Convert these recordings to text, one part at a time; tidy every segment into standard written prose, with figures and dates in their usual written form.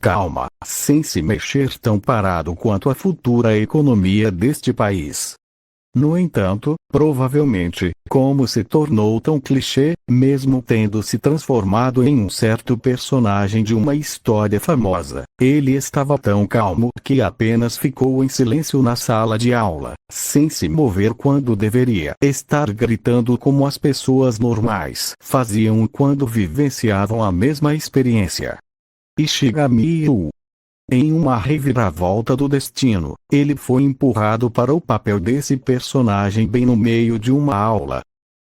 calma, sem se mexer, tão parado quanto a futura economia deste país. No entanto, provavelmente, como se tornou tão clichê, mesmo tendo se transformado em um certo personagem de uma história famosa, ele estava tão calmo que apenas ficou em silêncio na sala de aula, sem se mover quando deveria estar gritando como as pessoas normais faziam quando vivenciavam a mesma experiência. Ishigami Yu. Em uma reviravolta do destino, ele foi empurrado para o papel desse personagem bem no meio de uma aula.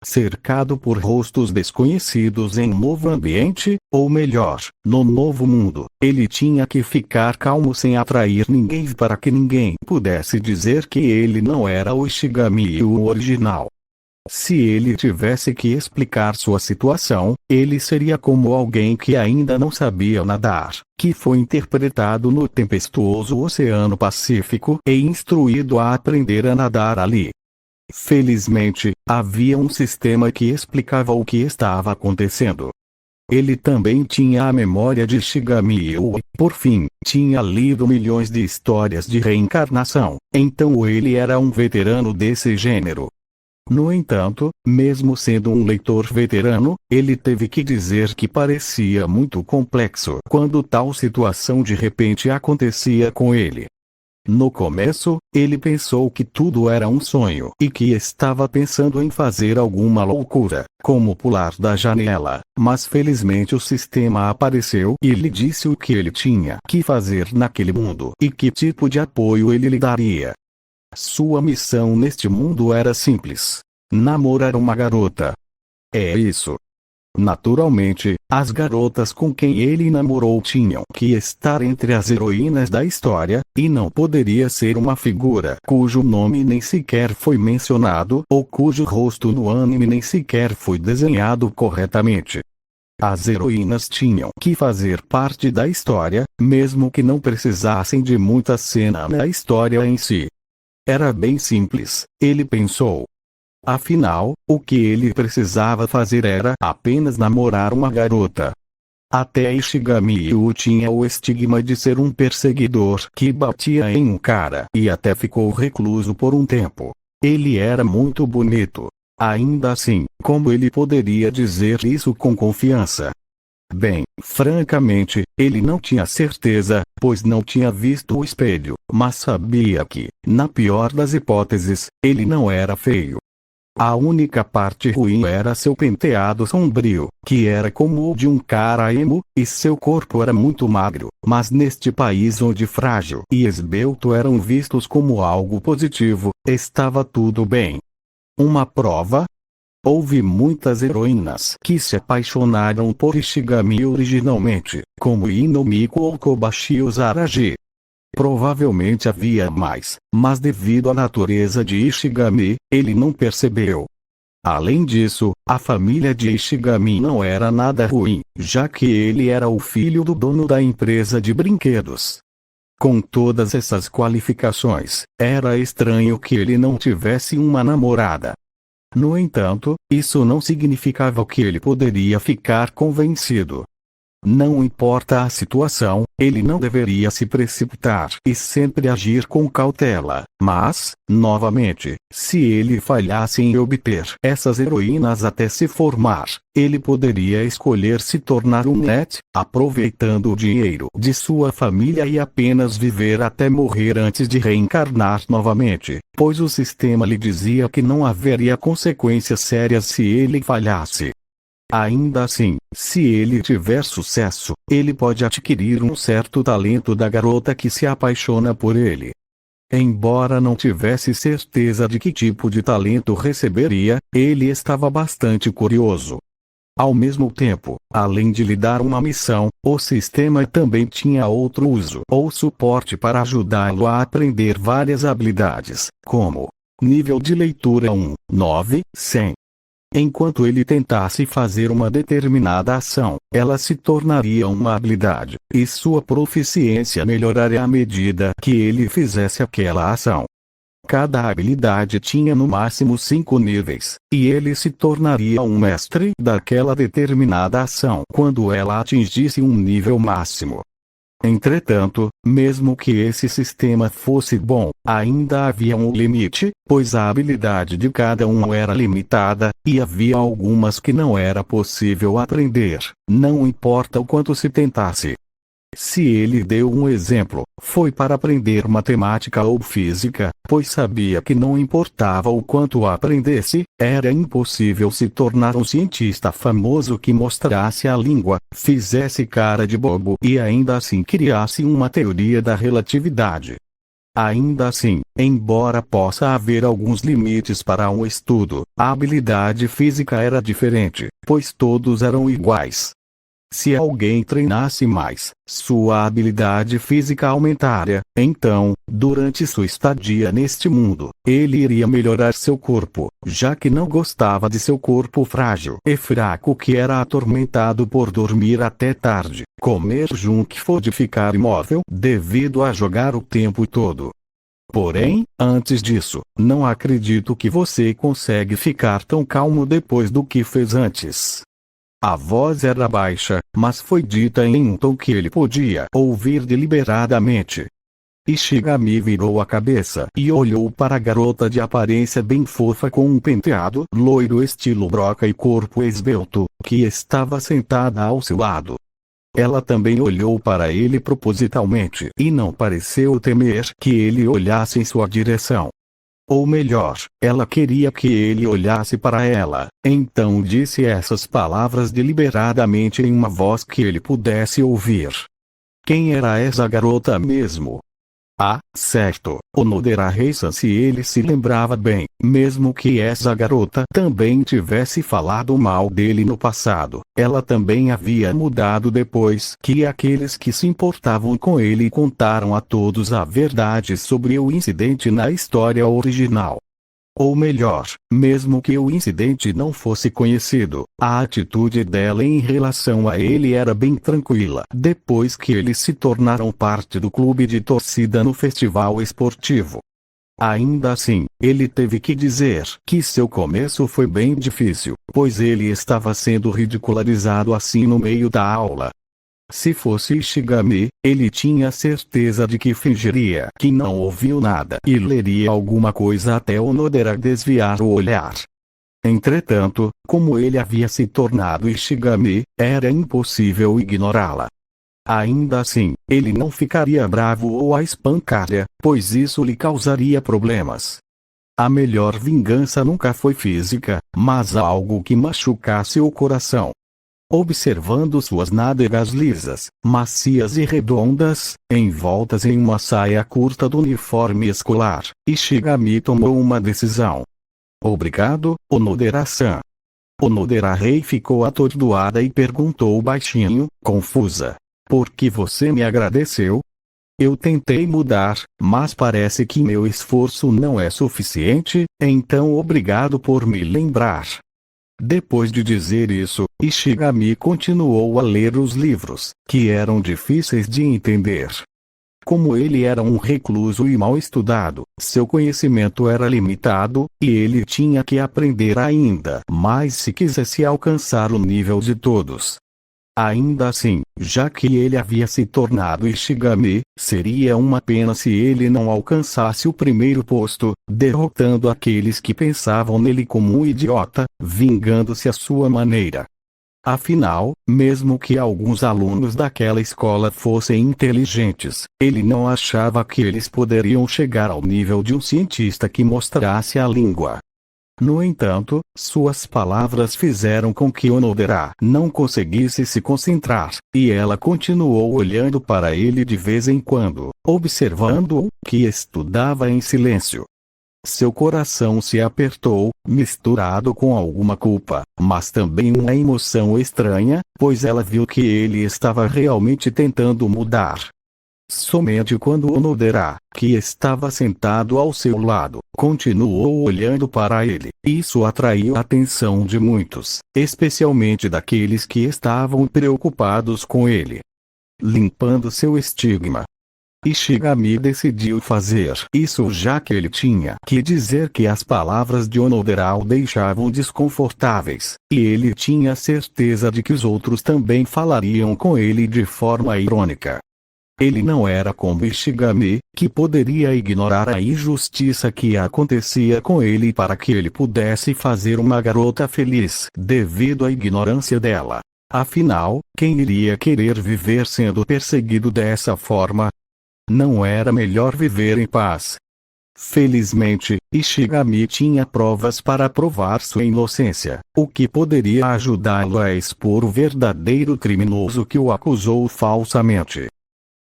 Cercado por rostos desconhecidos em um novo ambiente, ou melhor, no novo mundo, ele tinha que ficar calmo sem atrair ninguém para que ninguém pudesse dizer que ele não era o Ishigami o original. Se ele tivesse que explicar sua situação, ele seria como alguém que ainda não sabia nadar, que foi interpretado no tempestuoso Oceano Pacífico e instruído a aprender a nadar ali. Felizmente, havia um sistema que explicava o que estava acontecendo. Ele também tinha a memória de Ishigami e, por fim, tinha lido milhões de histórias de reencarnação, então ele era um veterano desse gênero. No entanto, mesmo sendo um leitor veterano, ele teve que dizer que parecia muito complexo quando tal situação de repente acontecia com ele. No começo, ele pensou que tudo era um sonho e que estava pensando em fazer alguma loucura, como pular da janela, mas felizmente o sistema apareceu e lhe disse o que ele tinha que fazer naquele mundo e que tipo de apoio ele lhe daria. Sua missão neste mundo era simples: namorar uma garota. É isso. Naturalmente, as garotas com quem ele namorou tinham que estar entre as heroínas da história, e não poderia ser uma figura cujo nome nem sequer foi mencionado ou cujo rosto no anime nem sequer foi desenhado corretamente. As heroínas tinham que fazer parte da história, mesmo que não precisassem de muita cena na história em si. Era bem simples, ele pensou. Afinal, o que ele precisava fazer era apenas namorar uma garota. Até Ishigami Yu tinha o estigma de ser um perseguidor que batia em um cara e até ficou recluso por um tempo. Ele era muito bonito. Ainda assim, como ele poderia dizer isso com confiança? Bem, francamente, ele não tinha certeza, pois não tinha visto o espelho, mas sabia que, na pior das hipóteses, ele não era feio. A única parte ruim era seu penteado sombrio, que era como o de um cara emo, e seu corpo era muito magro, mas neste país onde frágil e esbelto eram vistos como algo positivo, estava tudo bem. Uma prova? Houve muitas heroínas que se apaixonaram por Ishigami originalmente, como Inomiko ou Kobashi Ozaragi. Provavelmente havia mais, mas devido à natureza de Ishigami, ele não percebeu. Além disso, a família de Ishigami não era nada ruim, já que ele era o filho do dono da empresa de brinquedos. Com todas essas qualificações, era estranho que ele não tivesse uma namorada. No entanto, isso não significava que ele poderia ficar convencido. Não importa a situação, ele não deveria se precipitar e sempre agir com cautela, mas, novamente, se ele falhasse em obter essas heroínas até se formar, ele poderia escolher se tornar um net, aproveitando o dinheiro de sua família e apenas viver até morrer antes de reencarnar novamente, pois o sistema lhe dizia que não haveria consequências sérias se ele falhasse. Ainda assim, se ele tiver sucesso, ele pode adquirir um certo talento da garota que se apaixona por ele. Embora não tivesse certeza de que tipo de talento receberia, ele estava bastante curioso. Ao mesmo tempo, além de lhe dar uma missão, o sistema também tinha outro uso ou suporte para ajudá-lo a aprender várias habilidades, como nível de leitura 1, 9, 100. Enquanto ele tentasse fazer uma determinada ação, ela se tornaria uma habilidade, e sua proficiência melhoraria à medida que ele fizesse aquela ação. Cada habilidade tinha no máximo 5 níveis, e ele se tornaria um mestre daquela determinada ação quando ela atingisse um nível máximo. Entretanto, mesmo que esse sistema fosse bom, ainda havia um limite, pois a habilidade de cada um era limitada, e havia algumas que não era possível aprender, não importa o quanto se tentasse. Se ele deu um exemplo, foi para aprender matemática ou física, pois sabia que não importava o quanto aprendesse, era impossível se tornar um cientista famoso que mostrasse a língua, fizesse cara de bobo e ainda assim criasse uma teoria da relatividade. Ainda assim, embora possa haver alguns limites para um estudo, a habilidade física era diferente, pois todos eram iguais. Se alguém treinasse mais, sua habilidade física aumentaria, então, durante sua estadia neste mundo, ele iria melhorar seu corpo, já que não gostava de seu corpo frágil e fraco que era atormentado por dormir até tarde, comer junk food e ficar imóvel devido a jogar o tempo todo. Porém, antes disso, não acredito que você consegue ficar tão calmo depois do que fez antes. A voz era baixa, mas foi dita em um tom que ele podia ouvir deliberadamente. Ishigami virou a cabeça e olhou para a garota de aparência bem fofa com um penteado loiro estilo broca e corpo esbelto, que estava sentada ao seu lado. Ela também olhou para ele propositalmente e não pareceu temer que ele olhasse em sua direção. Ou melhor, ela queria que ele olhasse para ela, então disse essas palavras deliberadamente em uma voz que ele pudesse ouvir. Quem era essa garota mesmo? Ah, certo, Onodera Heisan, se ele se lembrava bem, mesmo que essa garota também tivesse falado mal dele no passado, ela também havia mudado depois que aqueles que se importavam com ele contaram a todos a verdade sobre o incidente na história original. Ou melhor, mesmo que o incidente não fosse conhecido, a atitude dela em relação a ele era bem tranquila depois que eles se tornaram parte do clube de torcida no festival esportivo. Ainda assim, ele teve que dizer que seu começo foi bem difícil, pois ele estava sendo ridicularizado assim no meio da aula. Se fosse Ishigami, ele tinha certeza de que fingiria que não ouviu nada e leria alguma coisa até Onodera desviar o olhar. Entretanto, como ele havia se tornado Ishigami, era impossível ignorá-la. Ainda assim, ele não ficaria bravo ou a espancaria, pois isso lhe causaria problemas. A melhor vingança nunca foi física, mas algo que machucasse o coração. Observando suas nádegas lisas, macias e redondas, envoltas em uma saia curta do uniforme escolar, Ishigami tomou uma decisão. Obrigado, Onodera-san. Onodera-rei ficou atordoada e perguntou baixinho, confusa. Por que você me agradeceu? Eu tentei mudar, mas parece que meu esforço não é suficiente, então obrigado por me lembrar. Depois de dizer isso, Ishigami continuou a ler os livros, que eram difíceis de entender. Como ele era um recluso e mal estudado, seu conhecimento era limitado, e ele tinha que aprender ainda mais se quisesse alcançar o nível de todos. Ainda assim, já que ele havia se tornado Ishigami, seria uma pena se ele não alcançasse o primeiro posto, derrotando aqueles que pensavam nele como um idiota, vingando-se à sua maneira. Afinal, mesmo que alguns alunos daquela escola fossem inteligentes, ele não achava que eles poderiam chegar ao nível de um cientista que mostrasse a língua. No entanto, suas palavras fizeram com que Onodera não conseguisse se concentrar, e ela continuou olhando para ele de vez em quando, observando-o, que estudava em silêncio. Seu coração se apertou, misturado com alguma culpa, mas também uma emoção estranha, pois ela viu que ele estava realmente tentando mudar. Somente quando Onodera, que estava sentado ao seu lado, continuou olhando para ele, isso atraiu a atenção de muitos, especialmente daqueles que estavam preocupados com ele. Limpando seu estigma, Ishigami decidiu fazer isso já que ele tinha que dizer que as palavras de Onodera o deixavam desconfortáveis, e ele tinha certeza de que os outros também falariam com ele de forma irônica. Ele não era como Ishigami, que poderia ignorar a injustiça que acontecia com ele para que ele pudesse fazer uma garota feliz devido à ignorância dela. Afinal, quem iria querer viver sendo perseguido dessa forma? Não era melhor viver em paz? Felizmente, Ishigami tinha provas para provar sua inocência, o que poderia ajudá-lo a expor o verdadeiro criminoso que o acusou falsamente.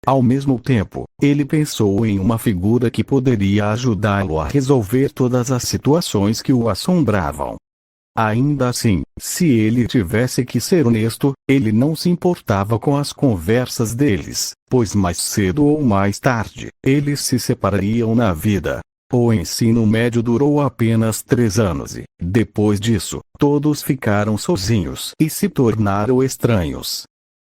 Ao mesmo tempo, ele pensou em uma figura que poderia ajudá-lo a resolver todas as situações que o assombravam. Ainda assim, se ele tivesse que ser honesto, ele não se importava com as conversas deles, pois mais cedo ou mais tarde, eles se separariam na vida. O ensino médio durou apenas 3 anos e, depois disso, todos ficaram sozinhos e se tornaram estranhos.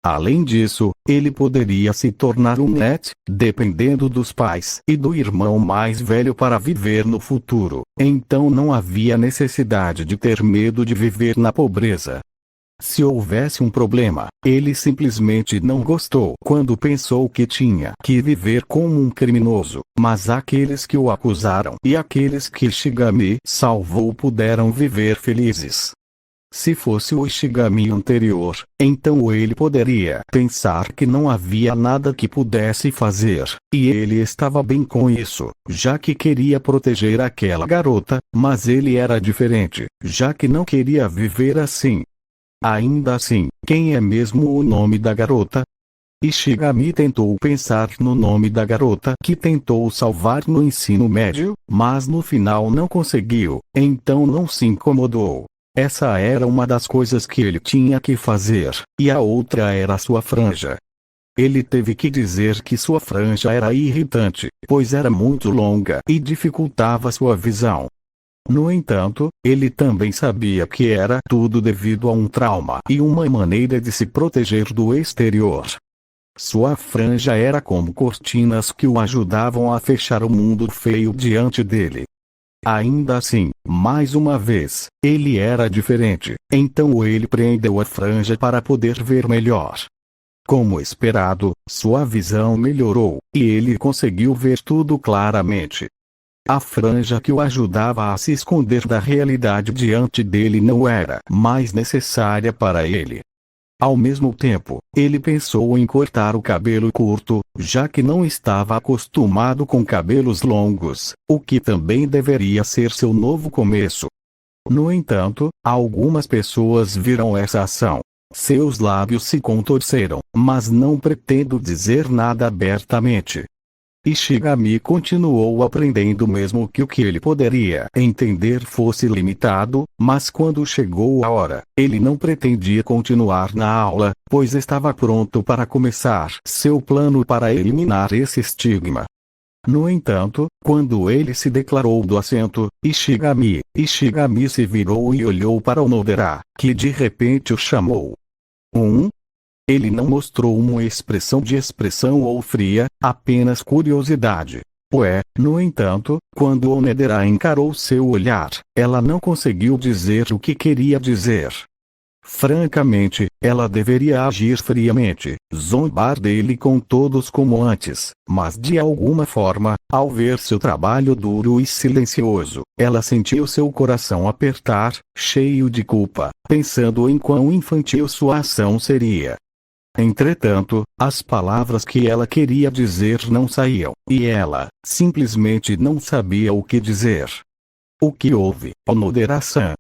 Além disso, ele poderia se tornar um net, dependendo dos pais e do irmão mais velho para viver no futuro, então não havia necessidade de ter medo de viver na pobreza. Se houvesse um problema, ele simplesmente não gostou quando pensou que tinha que viver como um criminoso, mas aqueles que o acusaram e aqueles que Ishigami salvou puderam viver felizes. Se fosse o Ishigami anterior, então ele poderia pensar que não havia nada que pudesse fazer, e ele estava bem com isso, já que queria proteger aquela garota, mas ele era diferente, já que não queria viver assim. Ainda assim, quem é mesmo o nome da garota? Ishigami tentou pensar no nome da garota que tentou salvar no ensino médio, mas no final não conseguiu, então não se incomodou. Essa era uma das coisas que ele tinha que fazer, e a outra era sua franja. Ele teve que dizer que sua franja era irritante, pois era muito longa e dificultava sua visão. No entanto, ele também sabia que era tudo devido a um trauma e uma maneira de se proteger do exterior. Sua franja era como cortinas que o ajudavam a fechar o mundo feio diante dele. Ainda assim, mais uma vez, ele era diferente, então ele prendeu a franja para poder ver melhor. Como esperado, sua visão melhorou, e ele conseguiu ver tudo claramente. A franja que o ajudava a se esconder da realidade diante dele não era mais necessária para ele. Ao mesmo tempo, ele pensou em cortar o cabelo curto, já que não estava acostumado com cabelos longos, o que também deveria ser seu novo começo. No entanto, algumas pessoas viram essa ação. Seus lábios se contorceram, mas não pretendo dizer nada abertamente. Ishigami continuou aprendendo mesmo que o que ele poderia entender fosse limitado, mas quando chegou a hora, ele não pretendia continuar na aula, pois estava pronto para começar seu plano para eliminar esse estigma. No entanto, quando ele se declarou do assento, Ishigami se virou e olhou para Onodera, que de repente o chamou. Ele não mostrou uma expressão de expressão ou fria, apenas curiosidade. No entanto, quando Onodera encarou seu olhar, ela não conseguiu dizer o que queria dizer. Francamente, ela deveria agir friamente, zombar dele com todos como antes, mas de alguma forma, ao ver seu trabalho duro e silencioso, ela sentiu seu coração apertar, cheio de culpa, pensando em quão infantil sua ação seria. Entretanto, as palavras que ela queria dizer não saíam, e ela, simplesmente não sabia o que dizer. O que houve, Onodera-san?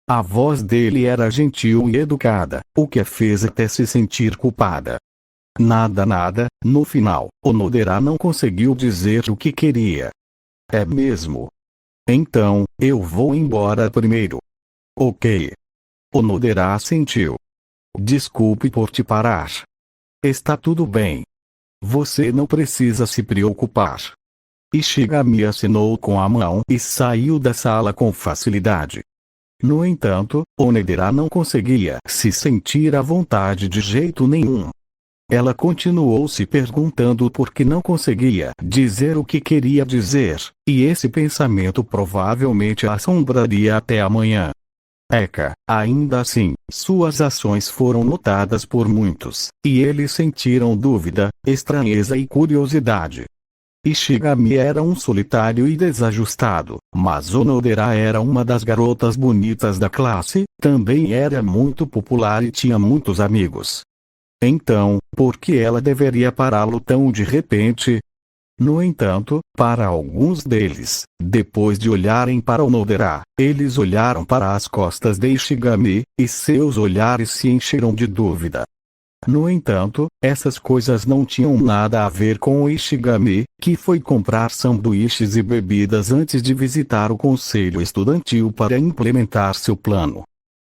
A voz dele era gentil e educada, o que a fez até se sentir culpada. Nada, no final, Onodera não conseguiu dizer o que queria. É mesmo? Então, eu vou embora primeiro. Ok. Onodera assentiu. Desculpe por te parar. Está tudo bem. Você não precisa se preocupar. Ishigami assinou com a mão e saiu da sala com facilidade. No entanto, Onodera não conseguia se sentir à vontade de jeito nenhum. Ela continuou se perguntando por que não conseguia dizer o que queria dizer, e esse pensamento provavelmente a assombraria até amanhã. Eka, ainda assim, suas ações foram notadas por muitos, e eles sentiram dúvida, estranheza e curiosidade. Ishigami era um solitário e desajustado, mas Onodera era uma das garotas bonitas da classe, também era muito popular e tinha muitos amigos. Então, por que ela deveria pará-lo tão de repente? No entanto, para alguns deles, depois de olharem para Onodera, eles olharam para as costas de Ishigami, e seus olhares se encheram de dúvida. No entanto, essas coisas não tinham nada a ver com o Ishigami, que foi comprar sanduíches e bebidas antes de visitar o conselho estudantil para implementar seu plano.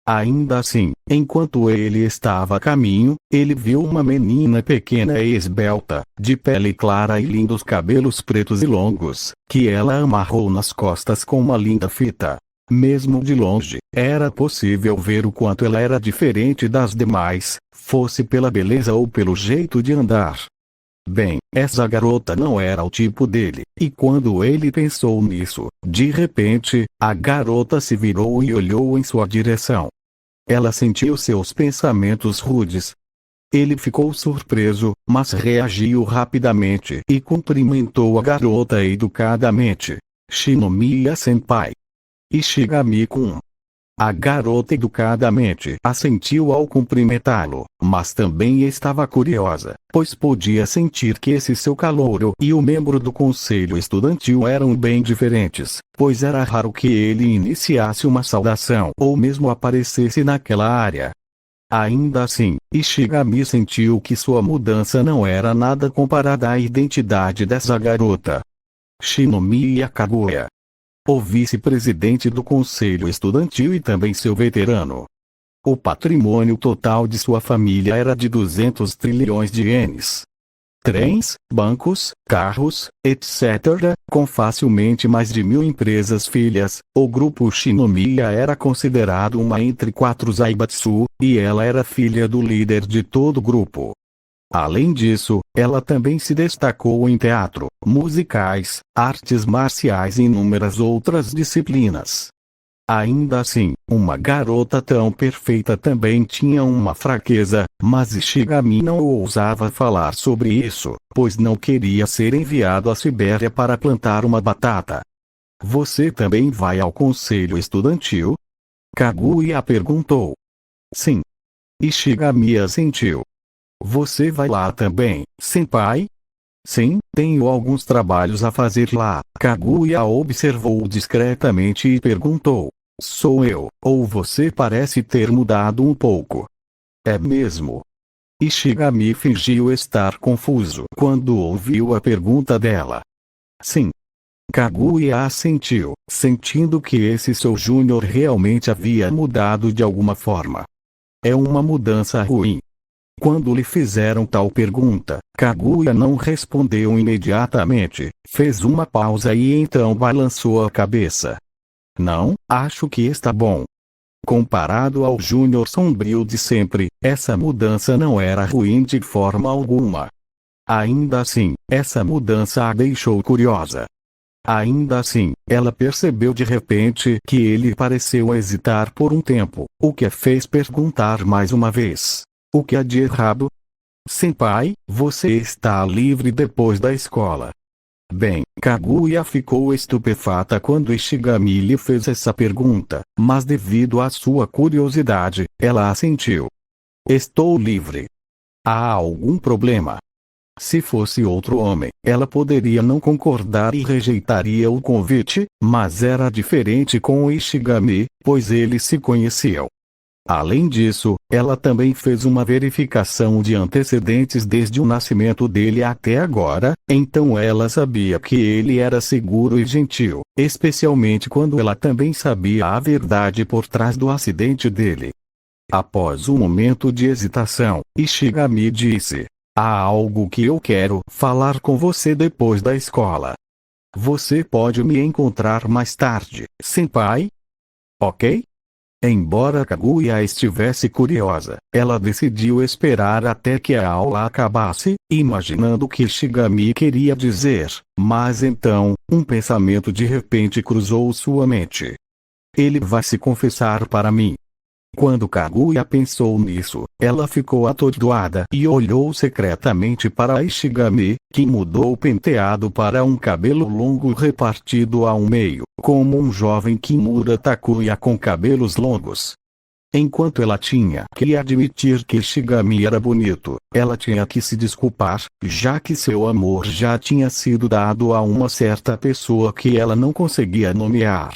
Ainda assim, enquanto ele estava a caminho, ele viu uma menina pequena e esbelta, de pele clara e lindos cabelos pretos e longos, que ela amarrou nas costas com uma linda fita. Mesmo de longe, era possível ver o quanto ela era diferente das demais, fosse pela beleza ou pelo jeito de andar. Bem, essa garota não era o tipo dele, e quando ele pensou nisso, de repente, a garota se virou e olhou em sua direção. Ela sentiu seus pensamentos rudes. Ele ficou surpreso, mas reagiu rapidamente e cumprimentou a garota educadamente. Shinomiya-senpai. Ishigami-kun. A garota educadamente assentiu ao cumprimentá-lo, mas também estava curiosa, pois podia sentir que esse seu calouro e o membro do conselho estudantil eram bem diferentes, pois era raro que ele iniciasse uma saudação ou mesmo aparecesse naquela área. Ainda assim, Ishigami sentiu que sua mudança não era nada comparada à identidade dessa garota. Shinomiya Kaguya. O vice-presidente do conselho estudantil e também seu veterano. O patrimônio total de sua família era de 200 trilhões de ienes. Trens, bancos, carros, etc., com facilmente mais de 1000 empresas filhas, o grupo Shinomiya era considerado uma entre 4 Zaibatsu, e ela era filha do líder de todo o grupo. Além disso, ela também se destacou em teatro, musicais, artes marciais e inúmeras outras disciplinas. Ainda assim, uma garota tão perfeita também tinha uma fraqueza, mas Ishigami não ousava falar sobre isso, pois não queria ser enviado à Sibéria para plantar uma batata. Você também vai ao conselho estudantil? Kaguya perguntou. Sim. Ishigami assentiu. Você vai lá também, senpai? Sim, tenho alguns trabalhos a fazer lá. Kaguya observou discretamente e perguntou. Sou eu, ou você parece ter mudado um pouco? É mesmo? Ishigami fingiu estar confuso quando ouviu a pergunta dela. Sim. Kaguya assentiu, sentindo que esse seu júnior realmente havia mudado de alguma forma. É uma mudança ruim. Quando lhe fizeram tal pergunta, Kaguya não respondeu imediatamente, fez uma pausa e então balançou a cabeça. Não, acho que está bom. Comparado ao Júnior sombrio de sempre, essa mudança não era ruim de forma alguma. Ainda assim, essa mudança a deixou curiosa. Ainda assim, ela percebeu de repente que ele pareceu hesitar por um tempo, o que a fez perguntar mais uma vez. O que há de errado? Senpai, você está livre depois da escola. Bem, Kaguya ficou estupefata quando Ishigami lhe fez essa pergunta, mas devido à sua curiosidade, ela assentiu. Estou livre. Há algum problema? Se fosse outro homem, ela poderia não concordar e rejeitaria o convite, mas era diferente com o Ishigami, pois eles se conheciam. Além disso, ela também fez uma verificação de antecedentes desde o nascimento dele até agora, então ela sabia que ele era seguro e gentil, especialmente quando ela também sabia a verdade por trás do acidente dele. Após um momento de hesitação, Ishigami disse: há algo que eu quero falar com você depois da escola. Você pode me encontrar mais tarde, senpai? Ok? Embora Kaguya estivesse curiosa, ela decidiu esperar até que a aula acabasse, imaginando o que Ishigami queria dizer, mas então, um pensamento de repente cruzou sua mente. ele vai se confessar para mim. Quando Kaguya pensou nisso, ela ficou atordoada e olhou secretamente para Ishigami, que mudou o penteado para um cabelo longo repartido ao meio, como um jovem Kimura Takuya com cabelos longos. Enquanto ela tinha que admitir que Ishigami era bonito, ela tinha que se desculpar, já que seu amor já tinha sido dado a uma certa pessoa que ela não conseguia nomear.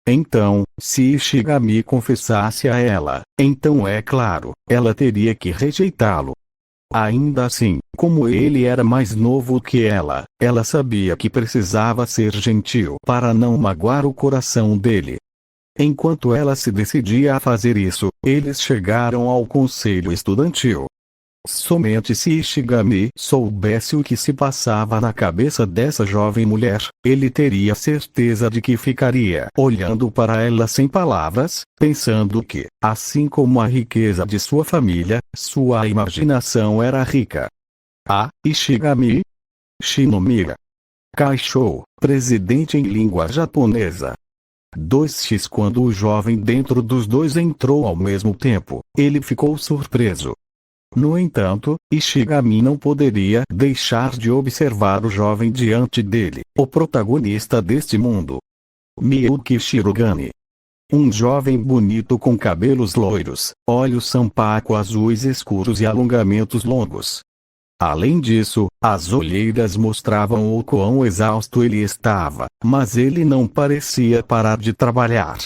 Então, se Ishigami confessasse a ela, então é claro, ela teria que rejeitá-lo. Ainda assim, como ele era mais novo que ela sabia que precisava ser gentil para não magoar o coração dele. Enquanto ela se decidia a fazer isso, eles chegaram ao conselho estudantil. Somente se Ishigami soubesse o que se passava na cabeça dessa jovem mulher, ele teria certeza de que ficaria olhando para ela sem palavras, pensando que, assim como a riqueza de sua família, sua imaginação era rica. Ishigami Shinomiya Kaishou, presidente em língua japonesa. 2x Quando o jovem dentro dos dois entrou ao mesmo tempo, ele ficou surpreso. No entanto, Ishigami não poderia deixar de observar o jovem diante dele, o protagonista deste mundo. Miyuki Shirogane. Um jovem bonito com cabelos loiros, olhos sampaco azuis escuros e alongamentos longos. Além disso, as olheiras mostravam o quão exausto ele estava, mas ele não parecia parar de trabalhar.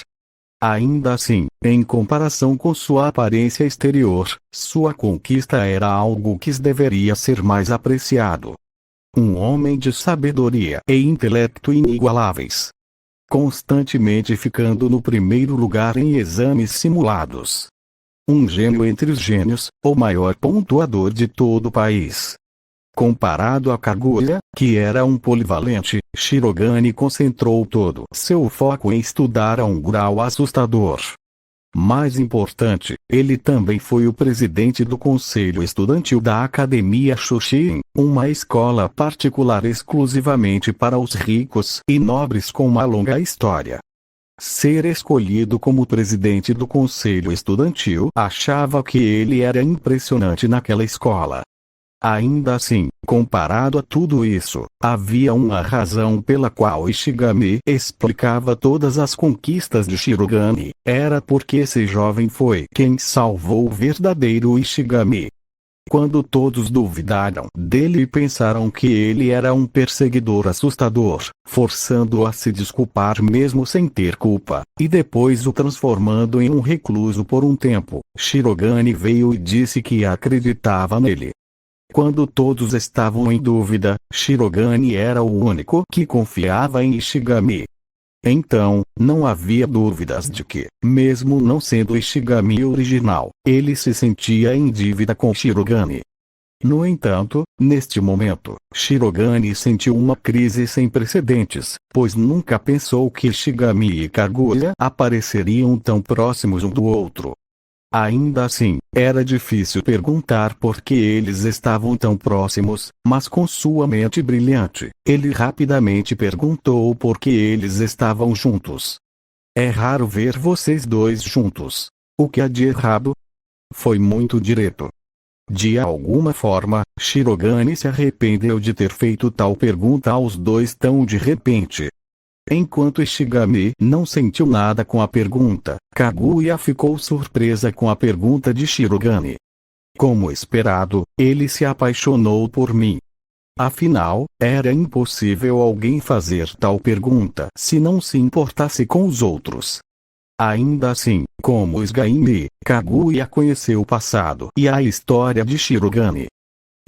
Ainda assim, em comparação com sua aparência exterior, sua conquista era algo que deveria ser mais apreciado. Um homem de sabedoria e intelecto inigualáveis. Constantemente ficando no primeiro lugar em exames simulados. Um gênio entre os gênios, o maior pontuador de todo o país. Comparado a Kaguya, que era um polivalente, Shirogane concentrou todo seu foco em estudar a um grau assustador. Mais importante, ele também foi o presidente do conselho estudantil da Academia Shoshin, uma escola particular exclusivamente para os ricos e nobres com uma longa história. Ser escolhido como presidente do conselho estudantil achava que ele era impressionante naquela escola. Ainda assim, comparado a tudo isso, havia uma razão pela qual Ishigami explicava todas as conquistas de Shirogane, era porque esse jovem foi quem salvou o verdadeiro Ishigami. Quando todos duvidaram dele e pensaram que ele era um perseguidor assustador, forçando-o a se desculpar mesmo sem ter culpa, e depois o transformando em um recluso por um tempo, Shirogane veio e disse que acreditava nele. Quando todos estavam em dúvida, Shirogane era o único que confiava em Ishigami. Então, não havia dúvidas de que, mesmo não sendo Ishigami original, ele se sentia em dívida com Shirogane. No entanto, neste momento, Shirogane sentiu uma crise sem precedentes, pois nunca pensou que Ishigami e Kaguya apareceriam tão próximos um do outro. Ainda assim, era difícil perguntar por que eles estavam tão próximos, mas com sua mente brilhante, ele rapidamente perguntou por que eles estavam juntos. É raro ver vocês dois juntos. O que há de errado? Foi muito direto. De alguma forma, Shirogane se arrependeu de ter feito tal pergunta aos dois tão de repente. Enquanto Ishigami não sentiu nada com a pergunta, Kaguya ficou surpresa com a pergunta de Shirogane. Como esperado, ele se apaixonou por mim. Afinal, era impossível alguém fazer tal pergunta se não se importasse com os outros. Ainda assim, como Isgaimi, Kaguya conheceu o passado e a história de Shirogane.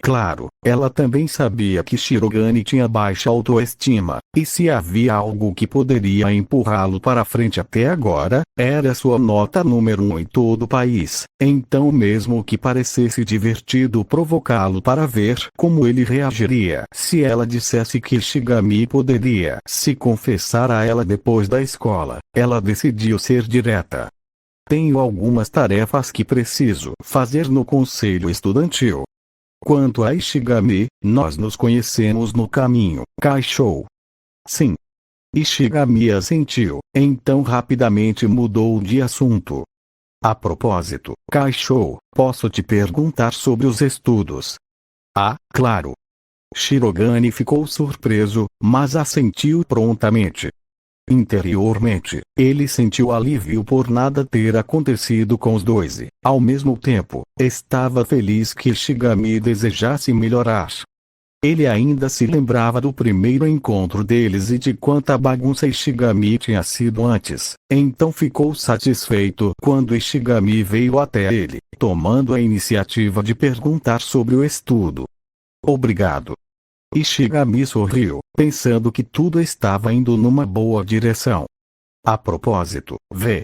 Claro, ela também sabia que Shirogane tinha baixa autoestima, e se havia algo que poderia empurrá-lo para frente até agora, era sua nota número 1 em todo o país. Então mesmo que parecesse divertido provocá-lo para ver como ele reagiria se ela dissesse que Ishigami poderia se confessar a ela depois da escola, ela decidiu ser direta. Tenho algumas tarefas que preciso fazer no conselho estudantil. Quanto a Ishigami, nós nos conhecemos no caminho, Kaishou. Sim. Ishigami assentiu, então rapidamente mudou de assunto. A propósito, Kaishou, posso te perguntar sobre os estudos? Ah, claro. Shirogane ficou surpreso, mas assentiu prontamente. Interiormente, ele sentiu alívio por nada ter acontecido com os dois e, ao mesmo tempo, estava feliz que Ishigami desejasse melhorar. Ele ainda se lembrava do primeiro encontro deles e de quanta bagunça Ishigami tinha sido antes, então ficou satisfeito quando Ishigami veio até ele, tomando a iniciativa de perguntar sobre o estudo. Obrigado. Ishigami sorriu, pensando que tudo estava indo numa boa direção. A propósito, vê,